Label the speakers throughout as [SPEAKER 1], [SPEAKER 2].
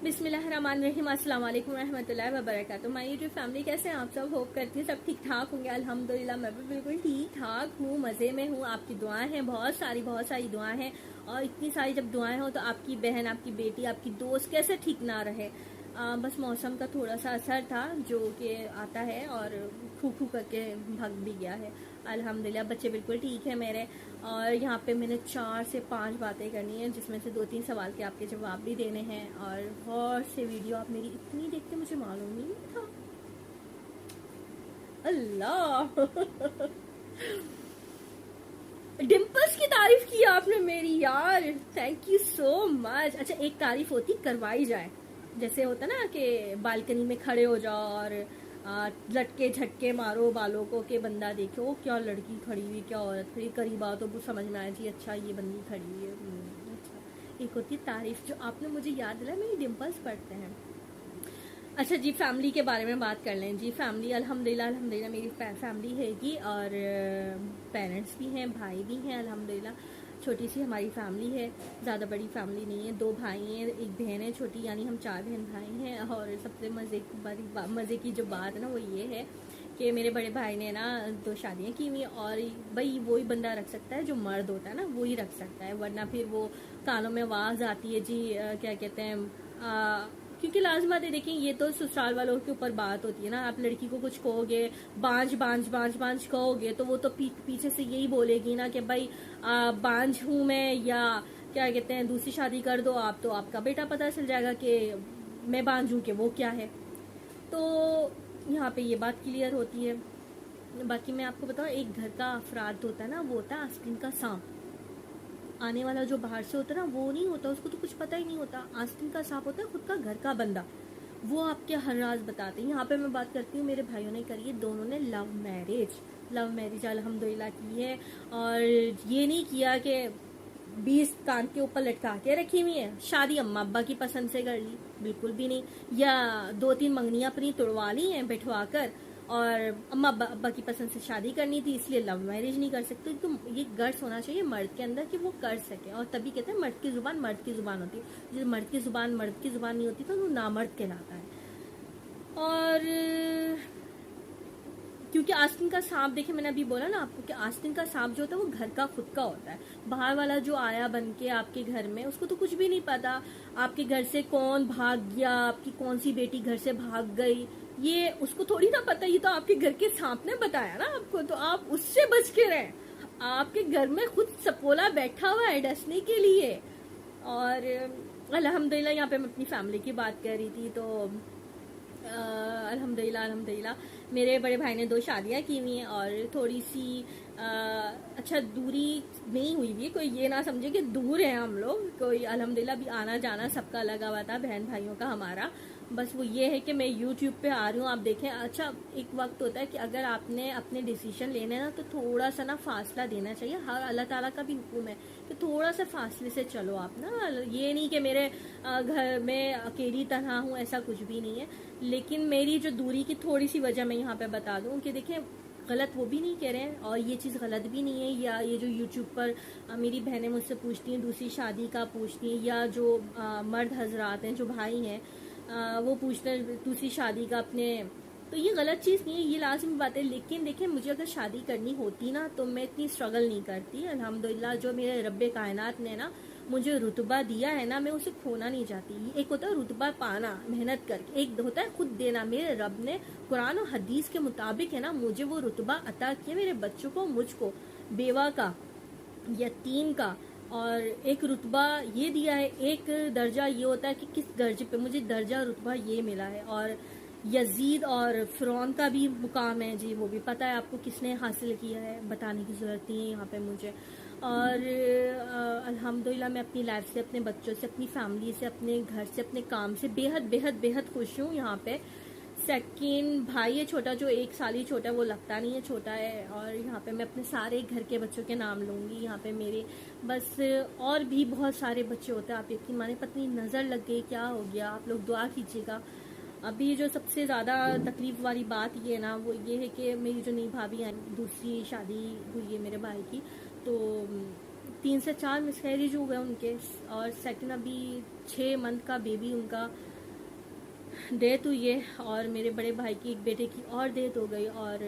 [SPEAKER 1] بسم اللہ الرحمن الرحیم. السلام علیکم ورحمۃ اللہ وبرکاتہ. مائی یوٹیوب فیملی کیسے ہیں آپ سب؟ ہوپ کرتی ہوں سب ٹھیک ٹھاک ہوں گے. الحمدللہ میں بھی بالکل ٹھیک ٹھاک ہوں, مزے میں ہوں. آپ کی دعائیں ہیں, بہت ساری دعائیں ہیں, اور اتنی ساری جب دعائیں ہوں تو آپ کی بہن, آپ کی بیٹی, آپ کی دوست کیسے ٹھیک نہ رہے. بس موسم کا تھوڑا سا اثر تھا جو کہ آتا ہے اور پھو کر کے بھگ بھی گیا ہے. الحمدللہ بچے بالکل ٹھیک ہیں میرے. اور یہاں پہ میں نے 4 سے 5 باتیں کرنی ہیں, جس میں سے 2-3 سوال کے آپ کے جواب بھی دینے ہیں. اور بہت سے ویڈیو آپ میری اتنی دیکھتے مجھے معلوم ہی نہیں تھا. اللہ ڈمپلز کی تعریف کی آپ نے میری, یار تھینک یو سو مچ. اچھا ایک تعریف ہوتی کروائی جائے, جیسے ہوتا نا کہ بالکنی میں کھڑے ہو جاؤ اور لٹکے جھٹکے مارو بالوں کو کہ بندہ دیکھو وہ کیا لڑکی کھڑی ہوئی, کیا عورت کھڑی, قریب آؤ تو سمجھ میں آئے جی اچھا یہ بندی کھڑی ہوئی ہے. اچھا ایک ہوتی تعریف جو آپ نے مجھے یاد دلایا, میری ڈمپلز پڑھتے ہیں. اچھا جی فیملی کے بارے میں بات کر لیں. جی فیملی الحمدللہ میری فیملی ہے گی, اور پیرنٹس بھی ہیں, بھائی بھی ہیں. الحمدللہ چھوٹی سی ہماری فیملی ہے, زیادہ بڑی فیملی نہیں ہے. 2 بھائی ہیں, ایک بہن ہے چھوٹی, یعنی ہم 4 بہن بھائی ہیں. اور سب سے مزے کی جو بات ہے نا وہ یہ ہے کہ میرے بڑے بھائی نے نا 2 شادیاں کی ہوئی, اور بھائی وہی بندہ رکھ سکتا ہے جو مرد ہوتا ہے نا, وہی رکھ سکتا ہے. ورنہ پھر وہ کانوں میں آواز آتی ہے جی کیا کہتے ہیں, کیونکہ لازمات ہے. دیکھیں یہ تو سسرال والوں کے اوپر بات ہوتی ہے نا. آپ لڑکی کو کچھ کہو گے, بانجھ کہو گے تو وہ تو پیچھے سے یہی بولے گی نا کہ بھائی بانجھ ہوں میں, یا کیا کہتے ہیں دوسری شادی کر دو آپ, تو آپ کا بیٹا پتہ چل جائے گا کہ میں بانجھ ہوں کہ وہ کیا ہے. تو یہاں پہ یہ بات کلیئر ہوتی ہے. باقی میں آپ کو بتاؤں, ایک گھر کا افراد ہوتا ہے نا, وہ ہوتا ہے آستین کا سانپ. آنے والا جو باہر سے ہوتا ہے نا وہ نہیں ہوتا, اس کو تو کچھ پتہ ہی نہیں ہوتا. آستین کا سانپ ہوتا ہے خود کا گھر کا بندہ, وہ آپ کے ہر راز بتاتے ہیں. یہاں پہ میں بات کرتی ہوں, میرے بھائیوں نے کری ہے, دونوں نے لو میرج الحمدللہ کی ہے. اور یہ نہیں کیا کہ 20 کان کے اوپر لٹکا کے رکھی ہوئی ہیں. شادی اماں ابا کی پسند سے کر لی, بالکل بھی نہیں. یا 2-3 منگنیاں اپنی توڑوا لی ہیں بٹھوا کر, اور اماں ابا کی پسند سے شادی کرنی تھی اس لیے لو میرج نہیں کر سکتے. تو یہ گٹس ہونا چاہیے مرد کے اندر کہ وہ کر سکے. اور تبھی کہتے ہیں مرد کی زبان ہوتی ہے. جب مرد کی زبان نہیں ہوتی تو وہ نامرد کہلاتا ہے. اور کیونکہ آستین کا سانپ, دیکھیں میں نے ابھی بولا نا آپ کو کہ آستین کا سانپ جو ہوتا ہے وہ گھر کا خود کا ہوتا ہے. باہر والا جو آیا بن کے آپ کے گھر میں, اس کو تو کچھ بھی نہیں پتا آپ کے گھر سے کون بھاگ گیا, آپ کی کون سی بیٹی گھر سے بھاگ گئی, یہ اس کو تھوڑی نہ پتا. یہ تو آپ کے گھر کے سانپ نے بتایا نا آپ کو, تو آپ اس سے بچ کے رہیں. آپ کے گھر میں خود سپولا بیٹھا ہوا ہے ڈسنے کے لیے. اور الحمدللہ یہاں پہ میں اپنی فیملی کی بات کر رہی تھی, تو الحمدللہ میرے بڑے بھائی نے 2 شادیاں کی ہوئی ہیں, اور تھوڑی سی اچھا دوری نہیں ہوئی بھی, کوئی یہ نہ سمجھے کہ دور ہیں ہم لوگ, کوئی الحمدللہ بھی آنا جانا سب کا لگا ہوا تھا, بہن بھائیوں کا ہمارا. بس وہ یہ ہے کہ میں یوٹیوب پہ آ رہی ہوں, آپ دیکھیں. اچھا ایک وقت ہوتا ہے کہ اگر آپ نے اپنے ڈیسیشن لینے نا, تو تھوڑا سا نا فاصلہ دینا چاہیے. ہر اللہ تعالیٰ کا بھی حکم ہے کہ تھوڑا سا فاصلے سے چلو آپ نا. یہ نہیں کہ میرے گھر میں اکیلی تنہا ہوں, ایسا کچھ بھی نہیں ہے. لیکن میری جو دوری کی تھوڑی سی وجہ میں یہاں پہ بتا دوں کہ دیکھیں غلط وہ بھی نہیں کہہ رہے ہیں, اور یہ چیز غلط بھی نہیں ہے. یا یہ جو یوٹیوب پر میری بہنیں مجھ سے پوچھتی ہیں, دوسری شادی کا پوچھتی ہیں, یا جو مرد حضرات ہیں جو بھائی ہیں وہ پوچھتے ہیں دوسری شادی کا اپنے, تو یہ غلط چیز نہیں ہے, یہ لازمی بات ہے. لیکن دیکھیں مجھے اگر شادی کرنی ہوتی نا تو میں اتنی اسٹرگل نہیں کرتی. الحمدللہ جو میرے رب کائنات نے نا مجھے رتبہ دیا ہے نا, میں اسے کھونا نہیں چاہتی. ایک ہوتا ہے رتبہ پانا محنت کر کے, ایک ہوتا ہے خود دینا. میرے رب نے قرآن و حدیث کے مطابق ہے نا مجھے وہ رتبہ عطا کیا, میرے بچوں کو, مجھ کو, بیوہ کا, یتیم کا. اور ایک رتبہ یہ دیا ہے, ایک درجہ یہ ہوتا ہے کہ کس درجے پہ مجھے درجہ رتبہ یہ ملا ہے. اور یزید اور فرعون کا بھی مقام ہے جی, وہ بھی پتہ ہے آپ کو کس نے حاصل کیا ہے, بتانے کی ضرورت نہیں ہے یہاں پہ مجھے. اور الحمدللہ میں اپنی لائف سے, اپنے بچوں سے, اپنی فیملی سے, اپنے گھر سے, اپنے کام سے بے حد خوش ہوں یہاں پہ. سیکنڈ بھائی ہے چھوٹا, جو 1 سال ہی چھوٹا ہے, وہ لگتا نہیں ہے چھوٹا ہے. اور یہاں پہ میں اپنے سارے گھر کے بچوں کے نام لوں گی یہاں پہ میرے. بس اور بھی بہت سارے بچے ہوتے ہیں, آپ یقین مانے پتنی نظر لگ گئی کیا ہو گیا, آپ لوگ دعا کیجیے گا. ابھی جو سب سے زیادہ تکلیف والی بات یہ ہے نا, وہ یہ ہے کہ میری جو نئی بھابھی ہیں, دوسری شادی ہوئی ہے میرے بھائی کی, تو 3 سے 4 مسکیریج ہو گئے ان کے. اور سیکنڈ ابھی 6 منتھ کا بیبی ان کا ڈیتھ ہوئی ہے، اور میرے بڑے بھائی کی ایک بیٹے کی اور ڈیتھ ہو گئی، اور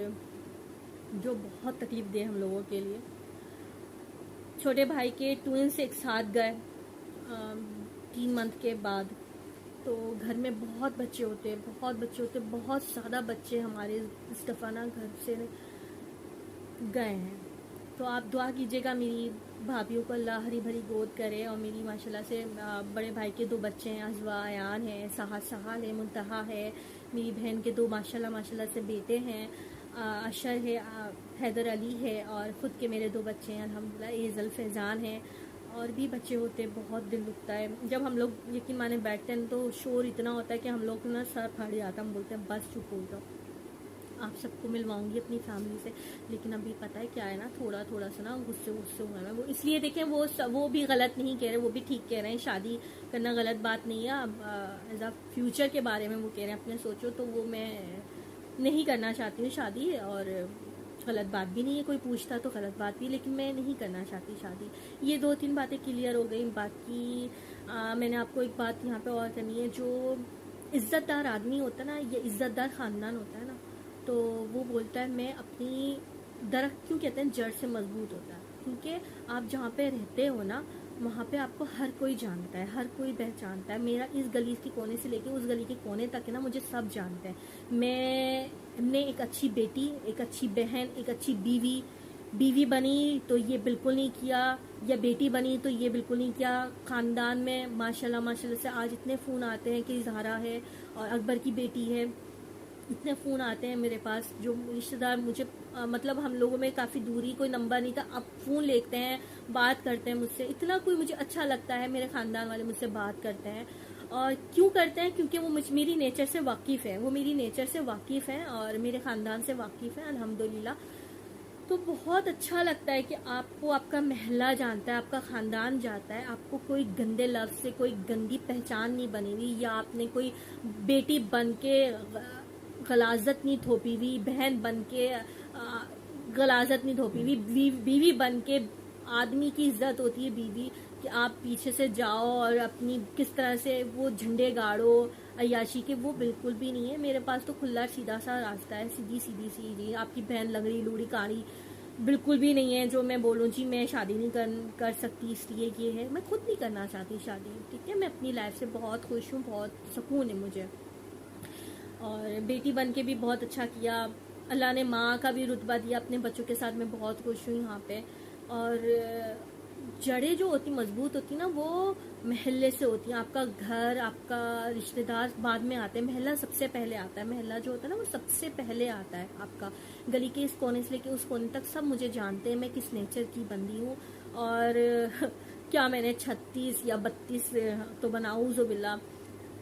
[SPEAKER 1] جو بہت تکلیف دے ہم لوگوں کے لیے. چھوٹے بھائی کے ٹوئنس ایک ساتھ گئے 3 منتھ کے بعد. تو گھر میں بہت بچے ہوتے، بہت زیادہ بچے ہمارے اس دفعہ نا گھر سے گئے ہیں. تو آپ دعا کیجیے گا میری بھابھیوں کو اللہ ہری بھری گود کرے، اور میری ماشاءاللہ سے بڑے بھائی کے 2 بچے ہیں، ازوا ایان ہے، سہال ہے، منتہا ہے. میری بہن کے 2 ماشاءاللہ سے بیٹے ہیں، اشر ہے، حیدر علی ہے، اور خود کے میرے 2 بچے ہیں الحمدللہ، ایزل فیضان ہیں. اور بھی بچے ہوتے، بہت دل دکھتا ہے جب ہم لوگ یقین مانے بیٹھتے ہیں تو شور اتنا ہوتا ہے کہ ہم لوگ نا سر پھٹ جاتا. ہم بولتے ہیں بس چپ ہو جاؤ، آپ سب کو ملواؤں گی اپنی فیملی سے. لیکن ابھی پتہ ہے کیا ہے نا، تھوڑا سا نا غصے ہوا ہے. وہ اس لیے دیکھیں وہ بھی غلط نہیں کہہ رہے، وہ بھی ٹھیک کہہ رہے ہیں. شادی کرنا غلط بات نہیں ہے. اب ایز اے فیوچر کے بارے میں وہ کہہ رہے ہیں اپنے سوچو، تو وہ میں نہیں کرنا چاہتی ہوں شادی، اور غلط بات بھی نہیں ہے. کوئی پوچھتا تو غلط بات بھی، لیکن میں نہیں کرنا چاہتی شادی. یہ 2-3 باتیں کلیئر ہو گئی. باقی میں نے آپ کو ایک بات یہاں پہ اور کرنی ہے. جو عزت دار آدمی ہوتا ہے نا، یہ عزت دار خاندان ہوتا ہے نا، تو وہ بولتا ہے میں اپنی درخت کیوں کہتے ہیں جڑ سے مضبوط ہوتا ہے. کیونکہ آپ جہاں پہ رہتے ہو نا، وہاں پہ آپ کو ہر کوئی جانتا ہے، ہر کوئی پہچانتا ہے. میرا اس گلی کے کونے سے لے کے اس گلی کے کونے تک ہے نا، مجھے سب جانتے ہیں. میں نے ایک اچھی بیٹی، ایک اچھی بہن، ایک اچھی بیوی بنی تو یہ بالکل نہیں کیا، یا بیٹی بنی تو یہ بالکل نہیں کیا. خاندان میں ماشاءاللہ سے آج اتنے فون آتے ہیں کہ زہرا ہے اور اکبر کی بیٹی ہے، اتنے فون آتے ہیں میرے پاس. جو رشتہ دار مجھے مطلب ہم لوگوں میں کافی دوری، کوئی نمبر نہیں تھا، اب فون لیتے ہیں، بات کرتے ہیں مجھ سے. اتنا کوئی مجھے اچھا لگتا ہے، میرے خاندان والے مجھ سے بات کرتے ہیں. اور کیوں کرتے ہیں؟ کیونکہ وہ میری نیچر سے واقف ہے، اور میرے خاندان سے واقف ہے الحمدللہ. تو بہت اچھا لگتا ہے کہ آپ کو آپ کا محلہ جانتا ہے، آپ کا خاندان جانتا ہے. آپ کو کوئی گندے لفظ سے کوئی گندی پہچان نہیں بنی ہوئی، یا آپ نے کوئی بیٹی بن کے غلاظت نہیں تھوپی ہوئی، بہن بن کے غلاظت نہیں تھوپی ہوئی، بیوی بن کے. آدمی کی عزت ہوتی ہے بیوی، کہ آپ پیچھے سے جاؤ اور اپنی کس طرح سے وہ جھنڈے گاڑو عیاشی کے. وہ بالکل بھی نہیں ہے. میرے پاس تو کھلا سیدھا سا راستہ ہے، سیدھی سی. آپ کی بہن لنگڑی لوڑی کاڑی بالکل بھی نہیں ہے جو میں بولوں جی میں شادی نہیں کر سکتی اس لیے یہ ہے. میں خود نہیں کرنا چاہتی شادی، ٹھیک ہے. میں اپنی لائف سے بہت خوش ہوں، بہت سکون ہے مجھے. اور بیٹی بن کے بھی بہت اچھا کیا. اللہ نے ماں کا بھی رتبہ دیا اپنے بچوں کے ساتھ. میں بہت خوش ہوں یہاں پہ. اور جڑیں جو ہوتی مضبوط ہوتی نا، وہ محلے سے ہوتی ہیں. آپ کا گھر، آپ کا رشتہ دار بعد میں آتے ہیں، محلہ سب سے پہلے آتا ہے. محلہ جو ہوتا ہے نا، وہ سب سے پہلے آتا ہے. آپ کا گلی کے اس کونے سے لے کے اس کونے تک سب مجھے جانتے ہیں میں کس نیچر کی بندی ہوں. اور کیا میں نے 36 یا 32 تو بناؤز باللہ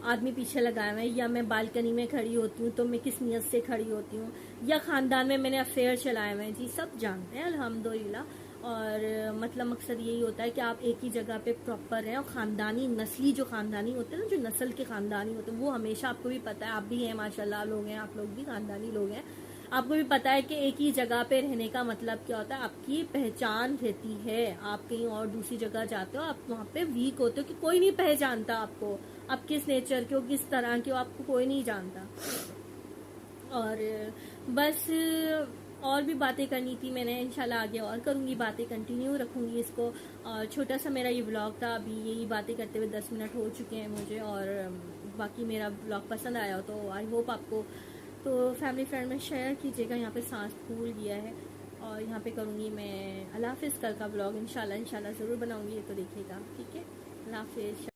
[SPEAKER 1] آدمی پیچھے لگائے ہوئے ہیں، یا میں بالکنی میں کھڑی ہوتی ہوں تو میں کس نیت سے کھڑی ہوتی ہوں، یا خاندان میں نے افیئر چلائے ہوئے ہیں. جی سب جانتے ہیں الحمدللہ. اور مطلب مقصد یہی ہوتا ہے کہ آپ ایک ہی جگہ پہ پراپر رہیں. اور خاندانی نسلی جو خاندانی ہوتے ہیں نا، جو نسل کے خاندانی ہوتے ہیں، وہ ہمیشہ آپ کو بھی پتہ ہے، آپ بھی ہیں ماشاءاللہ لوگ ہیں، آپ لوگ بھی خاندانی لوگ ہیں، آپ کو بھی پتہ ہے کہ ایک ہی جگہ پہ رہنے کا مطلب کیا ہوتا ہے. آپ کی پہچان رہتی ہے. آپ کہیں اور دوسری جگہ جاتے ہو، آپ وہاں پہ ویک ہوتے ہو کہ کوئی نہیں پہچانتا آپ کو، آپ کس نیچر کے ہو، کس طرح کے ہو، آپ کو کوئی نہیں جانتا. اور بس اور بھی باتیں کرنی تھی میں نے، انشاءاللہ آگے اور کروں گی باتیں، کنٹینیو رکھوں گی اس کو. اور چھوٹا سا میرا یہ ولاگ تھا. ابھی یہی باتیں کرتے ہوئے 10 منٹ ہو چکے ہیں مجھے. اور باقی میرا ولاگ پسند آیا ہو تو آئی ہوپ آپ کو، تو فیملی فرینڈ میں شیئر کیجیے گا. یہاں پہ سانس پھول گیا ہے، اور یہاں پہ کروں گی میں اللہ حافظ. کل کا ولاگ انشاءاللہ ضرور بناؤں گی، یہ تو دیکھیے گا. ٹھیک ہے، اللہ حافظ.